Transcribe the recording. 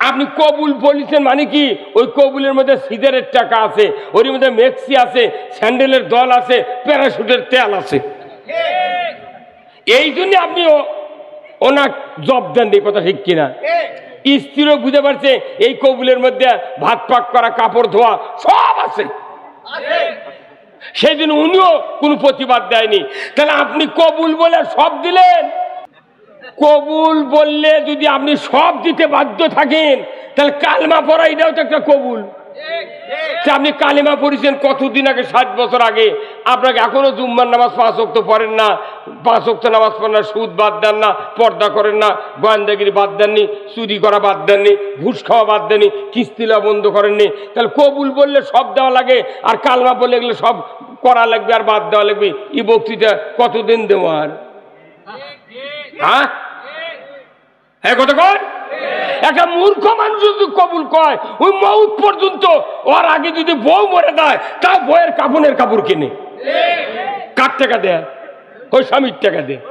আপনি কবুল বলেছেন মানে কি? ওই কবুলের মধ্যে সিগারেট টাকা আছে, ওর মধ্যে মেক্সি আছে, স্যান্ডেলের দল আছে, প্যারাশুটের তেল আছে। এই জন্য আপনি ওনার জব দেন, এই কথা ঠিক কিনা? স্ত্রীও বুঝতে পারছে এই কবুলের মধ্যে ভাত পাক করা, কাপড় ধোয়া সব আছে, সেই জন্য উনিও কোনো প্রতিবাদ দেয়নি। তাহলে আপনি কবুল বলে সব দিলেন। কবুল বললে যদি আপনি সব দিতে বাধ্য থাকেন, তাহলে কালেমা পড়া এটাও তো একটা কবুল। আপনি কালেমা পড়েছেন কতদিন আগে, 60 বছর আগে, আপনাকে এখনো জুম্মার নামাজ 5 ওয়াক্ত পড়েন না, 5 ওয়াক্ত নামাজ পড়েন না, সুদ বাদ দেন না, পর্দা করেন না, গোয়েন্দাগিরি বাদ দেননি, চুরি করা বাদ দেননি, ঘুষ খাওয়া বাদ দেননি, কিস্তি নেওয়া বন্ধ করেননি। তাহলে কবুল বললে সব দেওয়া লাগে, আর কালেমা বললে এগুলো সব করা লাগবে আর বাদ দেওয়া লাগবে। এই বক্তৃতা কতদিন দেবো আর? হ্যাঁ হ্যাঁ, কতক্ষণ? একটা মূর্খ মানুষ যদি কবুল কয়, ওই মউত পর্যন্ত, ওর আগে যদি বউ মরে দেয়, তা বউয়ের কাপড়ের কাপড় কিনে। কার টাকা দেয়? ওই স্বামীর টাকা দেয়।